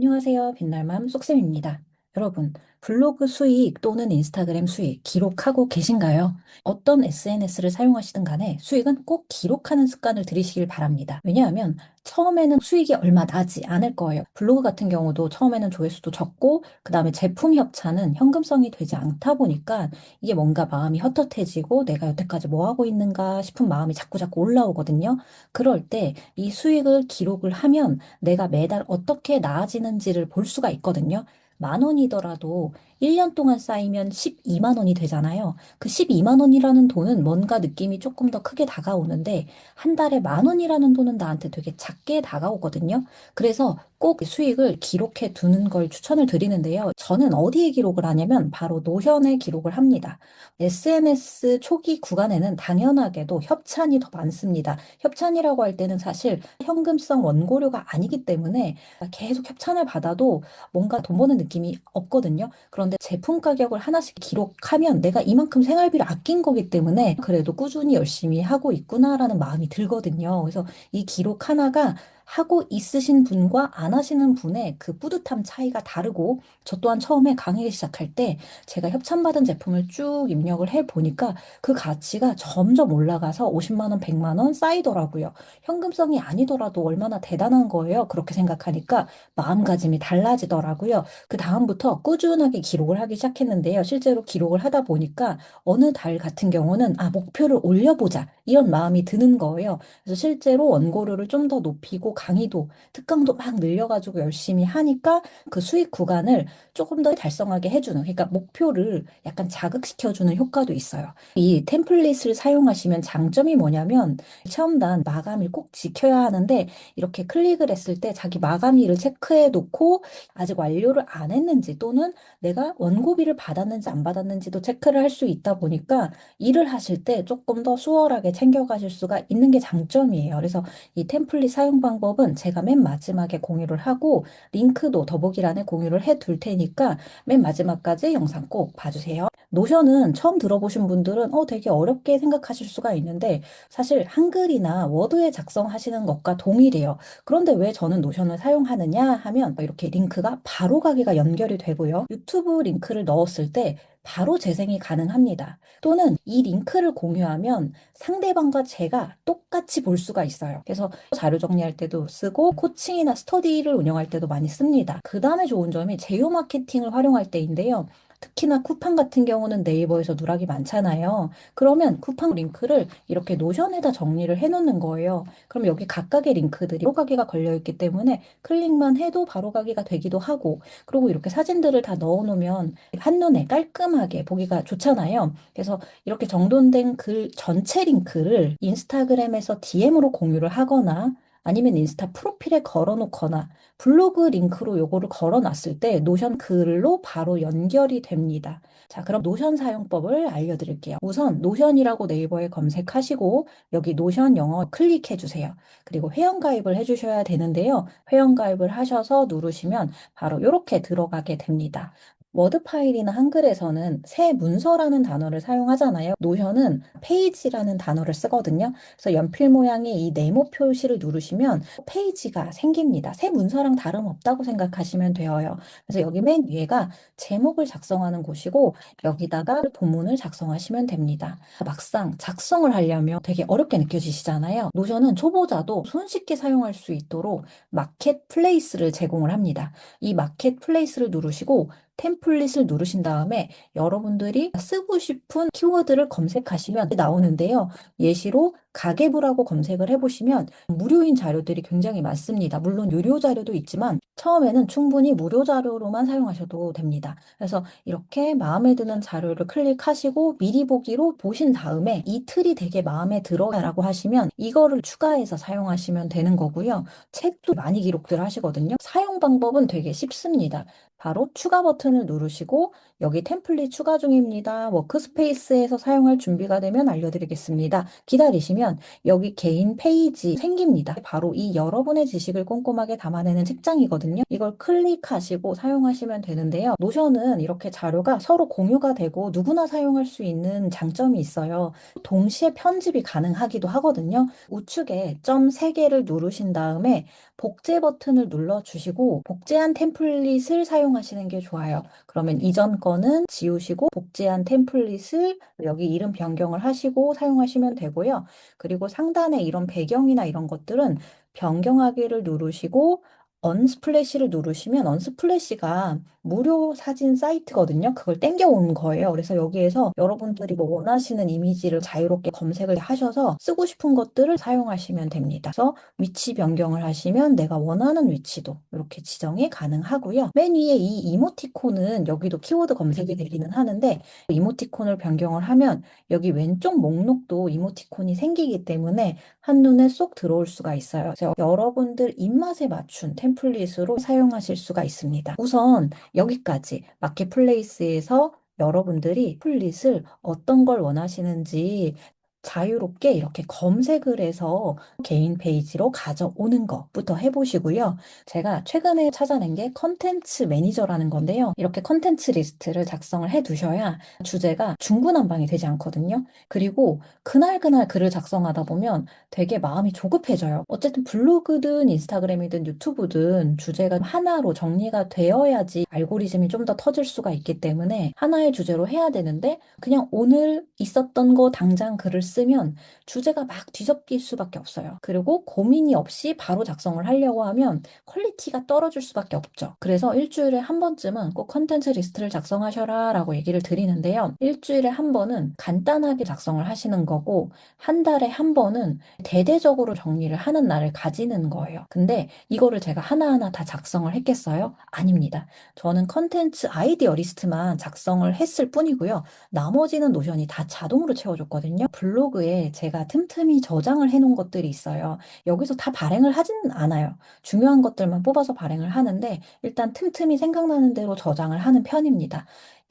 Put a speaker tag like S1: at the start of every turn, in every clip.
S1: 안녕하세요. 빛날맘 쏙쌤입니다. 여러분, 블로그 수익 또는 인스타그램 수익 기록하고 계신가요? 어떤 SNS를 사용하시든 간에 수익은 꼭 기록하는 습관을 들이시길 바랍니다. 왜냐하면 처음에는 수익이 얼마 나지 않을 거예요. 블로그 같은 경우도 처음에는 조회수도 적고, 그 다음에 제품 협찬은 현금성이 되지 않다 보니까 이게 뭔가 마음이 헛헛해지고 내가 여태까지 뭐 하고 있는가 싶은 마음이 자꾸자꾸 올라오거든요. 그럴 때 이 수익을 기록을 하면 내가 매달 어떻게 나아지는지를 볼 수가 있거든요. 10,000원이더라도 1년 동안 쌓이면 12만 원이 되잖아요. 그 12만 원이라는 돈은 뭔가 느낌이 조금 더 크게 다가오는데 한 달에 10,000원이라는 돈은 나한테 되게 작게 다가오거든요. 그래서 꼭 수익을 기록해 두는 걸 추천을 드리는데요. 저는 어디에 기록을 하냐면 바로 노션에 기록을 합니다. SNS 초기 구간에는 당연하게도 협찬이 더 많습니다. 협찬이라고 할 때는 사실 현금성 원고료가 아니기 때문에 계속 협찬을 받아도 뭔가 돈 버는 느낌이 없거든요. 그런데 제품 가격을 하나씩 기록하면 내가 이만큼 생활비를 아낀 거기 때문에 그래도 꾸준히 열심히 하고 있구나라는 마음이 들거든요. 그래서 이 기록 하나가 하고 있으신 분과 안 하시는 분의 그 뿌듯함 차이가 다르고 저 또한 처음에 강의 시작할 때 제가 협찬받은 제품을 쭉 입력을 해 보니까 그 가치가 점점 올라가서 50만 원, 100만 원 쌓이더라고요. 현금성이 아니더라도 얼마나 대단한 거예요. 그렇게 생각하니까 마음가짐이 달라지더라고요. 그 다음부터 꾸준하게 기록을 하기 시작했는데요. 실제로 기록을 하다 보니까 어느 달 같은 경우는 목표를 올려보자. 이런 마음이 드는 거예요. 그래서 실제로 원고료를 좀 더 높이고 강의도, 특강도 막 늘려가지고 열심히 하니까 그 수익 구간을 조금 더 달성하게 해주는, 그러니까 목표를 약간 자극시켜주는 효과도 있어요. 이 템플릿을 사용하시면 장점이 뭐냐면 체험단 마감일 꼭 지켜야 하는데 이렇게 클릭을 했을 때 자기 마감일을 체크해 놓고 아직 완료를 안 했는지 또는 내가 원고비를 받았는지 안 받았는지도 체크를 할 수 있다 보니까 일을 하실 때 조금 더 수월하게 챙겨가실 수가 있는 게 장점이에요. 그래서 이 템플릿 사용 방법은 제가 맨 마지막에 공유를 하고 링크도 더보기란에 공유를 해 둘 테니까 맨 마지막까지 영상 꼭 봐주세요. 노션은 처음 들어보신 분들은 되게 어렵게 생각하실 수가 있는데 사실 한글이나 워드에 작성하시는 것과 동일해요. 그런데 왜 저는 노션을 사용하느냐 하면 이렇게 링크가 바로 가기가 연결이 되고요. 유튜브 링크를 넣었을 때 바로 재생이 가능합니다. 또는 이 링크를 공유하면 상대방과 제가 똑같이 볼 수가 있어요. 그래서 자료 정리할 때도 쓰고 코칭이나 스터디를 운영할 때도 많이 씁니다. 그 다음에 좋은 점이 제휴 마케팅을 활용할 때인데요. 특히나 쿠팡 같은 경우는 네이버에서 누락이 많잖아요. 그러면 쿠팡 링크를 이렇게 노션에다 정리를 해놓는 거예요. 그럼 여기 각각의 링크들이 바로 가기가 걸려 있기 때문에 클릭만 해도 바로 가기가 되기도 하고, 그리고 이렇게 사진들을 다 넣어놓으면 한눈에 깔끔하게 보기가 좋잖아요. 그래서 이렇게 정돈된 글 전체 링크를 인스타그램에서 DM으로 공유를 하거나 아니면 인스타 프로필에 걸어놓거나 블로그 링크로 요거를 걸어놨을 때 노션 글로 바로 연결이 됩니다. 자, 그럼 노션 사용법을 알려드릴게요. 우선 노션이라고 네이버에 검색하시고 여기 노션 영어 클릭해 주세요. 그리고 회원가입을 해주셔야 되는데요. 회원가입을 하셔서 누르시면 바로 이렇게 들어가게 됩니다. 워드 파일이나 한글에서는 새 문서라는 단어를 사용하잖아요. 노션은 페이지라는 단어를 쓰거든요. 그래서 연필 모양의 이 네모 표시를 누르시면 페이지가 생깁니다. 새 문서랑 다름없다고 생각하시면 되어요. 그래서 여기 맨 위에가 제목을 작성하는 곳이고 여기다가 본문을 작성하시면 됩니다. 막상 작성을 하려면 되게 어렵게 느껴지시잖아요. 노션은 초보자도 손쉽게 사용할 수 있도록 마켓 플레이스를 제공을 합니다. 이 마켓 플레이스를 누르시고 템플릿을 누르신 다음에 여러분들이 쓰고 싶은 키워드를 검색하시면 나오는데요. 예시로 가계부라고 검색을 해보시면 무료인 자료들이 굉장히 많습니다. 물론 유료 자료도 있지만 처음에는 충분히 무료 자료로만 사용하셔도 됩니다. 그래서 이렇게 마음에 드는 자료를 클릭하시고 미리 보기로 보신 다음에 이 틀이 되게 마음에 들어라고 하시면 이거를 추가해서 사용하시면 되는 거고요. 책도 많이 기록들 하시거든요. 사용 방법은 되게 쉽습니다. 바로 추가 버튼을 누르시고 여기 템플릿 추가 중입니다. 워크스페이스에서 사용할 준비가 되면 알려드리겠습니다. 기다리시면 여기 개인 페이지 생깁니다. 바로 이 여러분의 지식을 꼼꼼하게 담아내는 책장이거든요. 이걸 클릭하시고 사용하시면 되는데요. 노션은 이렇게 자료가 서로 공유가 되고 누구나 사용할 수 있는 장점이 있어요. 동시에 편집이 가능하기도 하거든요. 우측에 점 3개를 누르신 다음에 복제 버튼을 눌러주시고 복제한 템플릿을 사용하시는 게 좋아요. 그러면 이전 거는 지우시고 복제한 템플릿을 여기 이름 변경을 하시고 사용하시면 되고요. 그리고 상단에 이런 배경이나 이런 것들은 변경하기를 누르시고 언스플래시를 누르시면 언스플래시가 무료 사진 사이트거든요. 그걸 땡겨온 거예요. 그래서 여기에서 여러분들이 뭐 원하시는 이미지를 자유롭게 검색을 하셔서 쓰고 싶은 것들을 사용하시면 됩니다. 그래서 위치 변경을 하시면 내가 원하는 위치도 이렇게 지정이 가능하고요. 맨 위에 이 이모티콘은 여기도 키워드 검색이 되기는 하는데 이모티콘을 변경을 하면 여기 왼쪽 목록도 이모티콘이 생기기 때문에 한눈에 쏙 들어올 수가 있어요. 그래서 여러분들 입맛에 맞춘 템플릿으로 사용하실 수가 있습니다. 우선 여기까지 마켓플레이스에서 여러분들이 템플릿을 어떤 걸 원하시는지 자유롭게 이렇게 검색을 해서 개인 페이지로 가져오는 것부터 해보시고요. 제가 최근에 찾아낸 게 컨텐츠 매니저라는 건데요. 이렇게 컨텐츠 리스트를 작성을 해 두셔야 주제가 중구난방이 되지 않거든요. 그리고 그날그날 글을 작성하다 보면 되게 마음이 조급해져요. 어쨌든 블로그든 인스타그램이든 유튜브든 주제가 하나로 정리가 되어야지 알고리즘이 좀 더 터질 수가 있기 때문에 하나의 주제로 해야 되는데 그냥 오늘 있었던 거 당장 글을 쓰면 주제가 막 뒤섞일 수밖에 없어요. 그리고 고민이 없이 바로 작성을 하려고 하면 퀄리티가 떨어질 수밖에 없죠. 그래서 일주일에 한 번쯤은 꼭 컨텐츠 리스트를 작성하셔라 라고 얘기를 드리는데요. 일주일에 한 번은 간단하게 작성을 하시는 거고 한 달에 한 번은 대대적으로 정리를 하는 날을 가지는 거예요. 근데 이거를 제가 하나하나 다 작성을 했겠어요? 아닙니다. 저는 컨텐츠 아이디어 리스트만 작성을 했을 뿐이고요. 나머지는 노션이 다 자동으로 채워줬거든요. 블로그에 제가 틈틈이 저장을 해놓은 것들이 있어요. 여기서 다 발행을 하지는 않아요. 중요한 것들만 뽑아서 발행을 하는데 일단 틈틈이 생각나는 대로 저장을 하는 편입니다.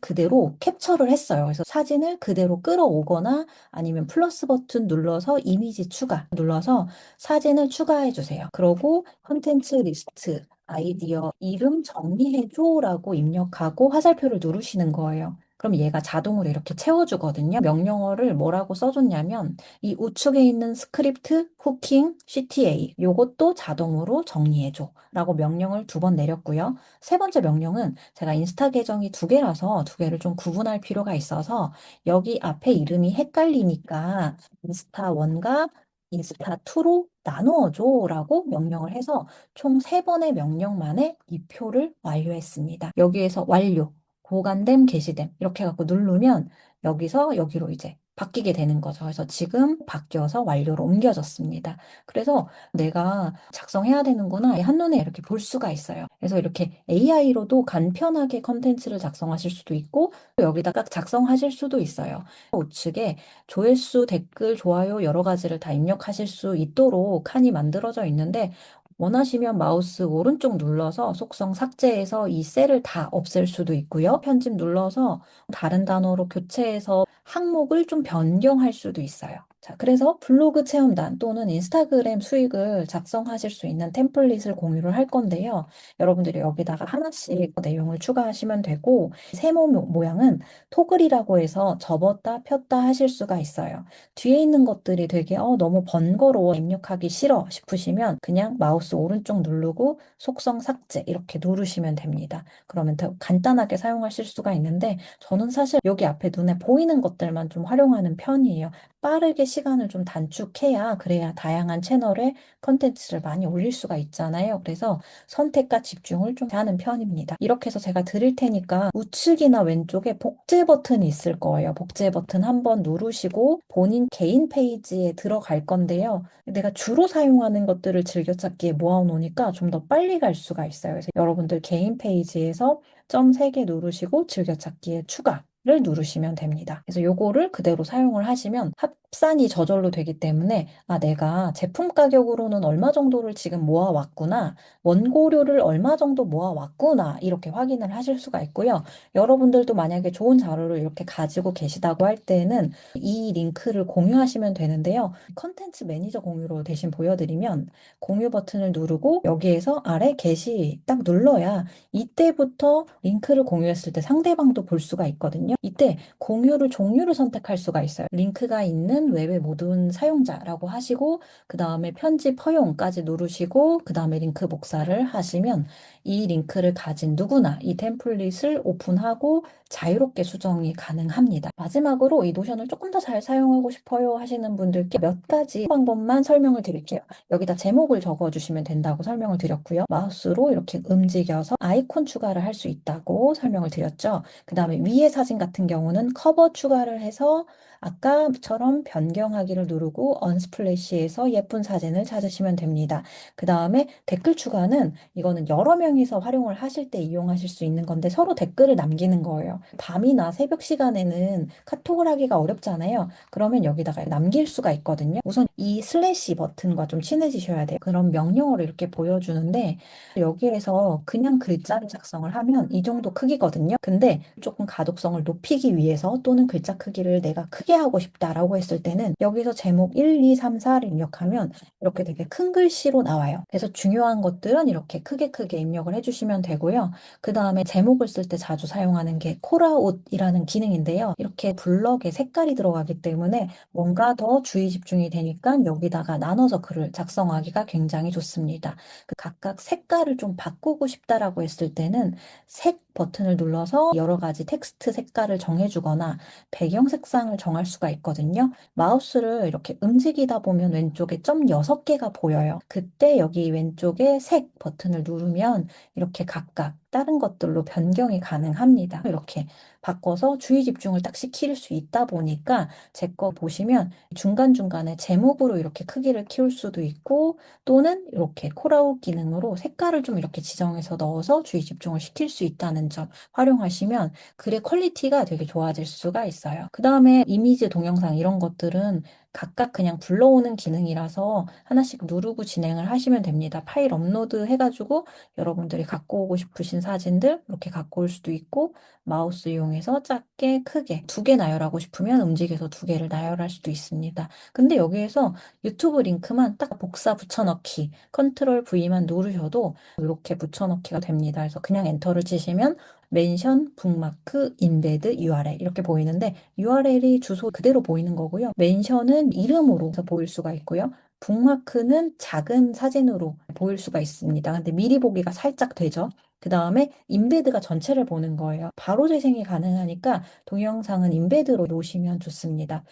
S1: 그대로 캡처를 했어요. 그래서 사진을 그대로 끌어오거나 아니면 플러스 버튼 눌러서 이미지 추가 눌러서 사진을 추가해 주세요. 그러고 컨텐츠 리스트 아이디어 이름 정리해줘라고 입력하고 화살표를 누르시는 거예요. 그럼 얘가 자동으로 이렇게 채워주거든요. 명령어를 뭐라고 써줬냐면 이 우측에 있는 스크립트, 후킹, CTA 요것도 자동으로 정리해줘 라고 명령을 2번 내렸고요. 세 번째 명령은 제가 인스타 계정이 2개라서 2개를 좀 구분할 필요가 있어서 여기 앞에 이름이 헷갈리니까 인스타 1과 인스타 2로 나누어줘 라고 명령을 해서 총 3번의 명령만에 이 표를 완료했습니다. 여기에서 완료, 보관됨, 게시됨 이렇게 해갖고 누르면 여기서 여기로 이제 바뀌게 되는 거죠. 그래서 지금 바뀌어서 완료로 옮겨졌습니다. 그래서 내가 작성해야 되는구나 한눈에 이렇게 볼 수가 있어요. 그래서 이렇게 AI로도 간편하게 컨텐츠를 작성하실 수도 있고 또 여기다가 작성하실 수도 있어요. 우측에 조회수, 댓글, 좋아요 여러 가지를 다 입력하실 수 있도록 칸이 만들어져 있는데 원하시면 마우스 오른쪽 눌러서 속성 삭제해서 이 셀을 다 없앨 수도 있고요. 편집 눌러서 다른 단어로 교체해서 항목을 좀 변경할 수도 있어요. 자, 그래서 블로그 체험단 또는 인스타그램 수익을 작성하실 수 있는 템플릿을 공유를 할 건데요. 여러분들이 여기다가 하나씩 내용을 추가하시면 되고, 세모 모양은 토글이라고 해서 접었다 폈다 하실 수가 있어요. 뒤에 있는 것들이 되게 너무 번거로워 입력하기 싫어 싶으시면 그냥 마우스 오른쪽 누르고 속성 삭제 이렇게 누르시면 됩니다. 그러면 더 간단하게 사용하실 수가 있는데 저는 사실 여기 앞에 눈에 보이는 것들만 좀 활용하는 편이에요. 빠르게 시간을 좀 단축해야 그래야 다양한 채널에 컨텐츠를 많이 올릴 수가 있잖아요. 그래서 선택과 집중을 좀 하는 편입니다. 이렇게 해서 제가 드릴 테니까 우측이나 왼쪽에 복제 버튼이 있을 거예요. 복제 버튼 한번 누르시고 본인 개인 페이지에 들어갈 건데요. 내가 주로 사용하는 것들을 즐겨찾기에 모아놓으니까 좀 더 빨리 갈 수가 있어요. 그래서 여러분들 개인 페이지에서 점 3개 누르시고 즐겨찾기에 추가를 누르시면 됩니다. 그래서 요거를 그대로 사용을 하시면 합산이 저절로 되기 때문에 내가 제품 가격으로는 얼마 정도를 지금 모아왔구나. 원고료를 얼마 정도 모아왔구나. 이렇게 확인을 하실 수가 있고요. 여러분들도 만약에 좋은 자료를 이렇게 가지고 계시다고 할 때는 이 링크를 공유하시면 되는데요. 컨텐츠 매니저 공유로 대신 보여드리면 공유 버튼을 누르고 여기에서 아래 게시 딱 눌러야 이때부터 링크를 공유했을 때 상대방도 볼 수가 있거든요. 이때 공유를 종류를 선택할 수가 있어요. 링크가 있는 웹의 모든 사용자라고 하시고, 그 다음에 편집 허용까지 누르시고, 그 다음에 링크 복사를 하시면 이 링크를 가진 누구나 이 템플릿을 오픈하고 자유롭게 수정이 가능합니다. 마지막으로 이 노션을 조금 더 잘 사용하고 싶어요 하시는 분들께 몇 가지 방법만 설명을 드릴게요. 여기다 제목을 적어주시면 된다고 설명을 드렸고요. 마우스로 이렇게 움직여서 아이콘 추가를 할 수 있다고 설명을 드렸죠. 그 다음에 위에 사진 같은 경우는 커버 추가를 해서 아까처럼 변경하기를 누르고 언스플래시에서 예쁜 사진을 찾으시면 됩니다. 그 다음에 댓글 추가는 이거는 여러 명이서 활용을 하실 때 이용하실 수 있는 건데 서로 댓글을 남기는 거예요. 밤이나 새벽 시간에는 카톡을 하기가 어렵잖아요. 그러면 여기다가 남길 수가 있거든요. 우선 이 슬래시 버튼과 좀 친해지셔야 돼요. 그럼 명령어를 이렇게 보여주는데 여기에서 그냥 글자를 작성을 하면 이 정도 크기거든요. 근데 조금 가독성을 높이기 위해서 또는 글자 크기를 내가 크게 하고 싶다라고 했을 때는 여기서 제목 1, 2, 3, 4를 입력하면 이렇게 되게 큰 글씨로 나와요. 그래서 중요한 것들은 이렇게 크게 입력을 해주시면 되고요. 그 다음에 제목을 쓸 때 자주 사용하는 게 콜아웃이라는 기능인데요. 이렇게 블럭에 색깔이 들어가기 때문에 뭔가 더 주의 집중이 되니까 여기다가 나눠서 글을 작성하기가 굉장히 좋습니다. 그 각각 색깔을 좀 바꾸고 싶다라고 했을 때는 색 버튼을 눌러서 여러 가지 텍스트 색깔을 정해주거나 배경 색상을 정할 수가 있거든요. 마우스를 이렇게 움직이다 보면 왼쪽에 점 6개가 보여요. 그때 여기 왼쪽에 색 버튼을 누르면 이렇게 각각 다른 것들로 변경이 가능합니다. 이렇게 바꿔서 주의 집중을 딱 시킬 수 있다 보니까 제 거 보시면 중간중간에 제목으로 이렇게 크기를 키울 수도 있고 또는 이렇게 콜아웃 기능으로 색깔을 좀 이렇게 지정해서 넣어서 주의 집중을 시킬 수 있다는 점 활용하시면 글의 퀄리티가 되게 좋아질 수가 있어요. 그 다음에 이미지, 동영상 이런 것들은 각각 그냥 불러오는 기능이라서 하나씩 누르고 진행을 하시면 됩니다. 파일 업로드 해가지고 여러분들이 갖고 오고 싶으신 사진들 이렇게 갖고 올 수도 있고 마우스 이용해서 작게 크게 두 개 나열하고 싶으면 움직여서 두 개를 나열할 수도 있습니다. 근데 여기에서 유튜브 링크만 딱 복사 붙여넣기 컨트롤 V만 누르셔도 이렇게 붙여넣기가 됩니다. 그래서 그냥 엔터를 치시면 멘션, 북마크, 인베드, URL 이렇게 보이는데 URL이 주소 그대로 보이는 거고요. 멘션은 이름으로 보일 수가 있고요. 북마크는 작은 사진으로 보일 수가 있습니다. 근데 미리 보기가 살짝 되죠. 그 다음에 인베드가 전체를 보는 거예요. 바로 재생이 가능하니까 동영상은 인베드로 놓으시면 좋습니다.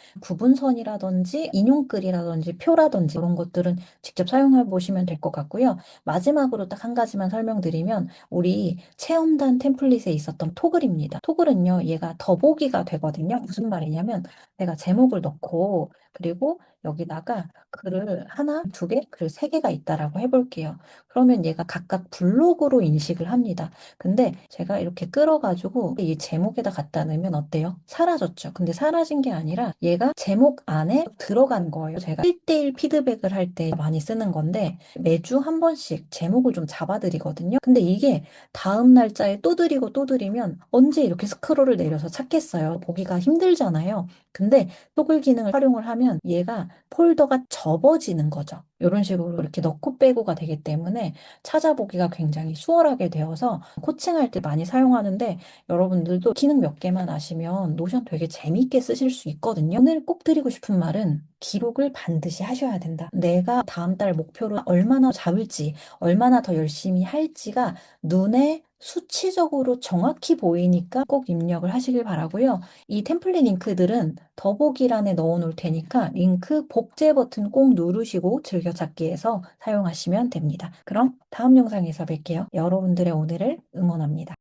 S1: 구분선이라든지 인용글이라든지 표라든지 그런 것들은 직접 사용해 보시면 될 것 같고요. 마지막으로 딱 한 가지만 설명드리면 우리 체험단 템플릿에 있었던 토글입니다. 토글은요, 얘가 더보기가 되거든요. 무슨 말이냐면 내가 제목을 넣고 그리고 여기다가 글을 하나, 두 개, 글 세 개가 있다라고 해볼게요. 그러면 얘가 각각 블록으로 인식을 합니다. 근데 제가 이렇게 끌어가지고 이 제목에다 갖다 넣으면 어때요? 사라졌죠. 근데 사라진 게 아니라 얘가 제목 안에 들어간 거예요. 제가 1대1 피드백을 할 때 많이 쓰는 건데 매주 한 번씩 제목을 좀 잡아드리거든요. 근데 이게 다음 날짜에 또 드리고 또 드리면 언제 이렇게 스크롤을 내려서 찾겠어요. 보기가 힘들잖아요. 근데 토글 기능을 활용을 하면 얘가 폴더가 접어지는 거죠. 이런 식으로 이렇게 넣고 빼고가 되기 때문에 찾아보기가 굉장히 수월하게 되어서 코칭할 때 많이 사용하는데 여러분들도 기능 몇 개만 아시면 노션 되게 재미있게 쓰실 수 있거든요. 오늘 꼭 드리고 싶은 말은 기록을 반드시 하셔야 된다. 내가 다음 달 목표를 얼마나 잡을지, 얼마나 더 열심히 할지가 눈에 수치적으로 정확히 보이니까 꼭 입력을 하시길 바라고요. 이 템플릿 링크들은 더보기란에 넣어 놓을 테니까 링크 복제 버튼 꼭 누르시고 즐겨찾기에서 사용하시면 됩니다. 그럼 다음 영상에서 뵐게요. 여러분들의 오늘을 응원합니다.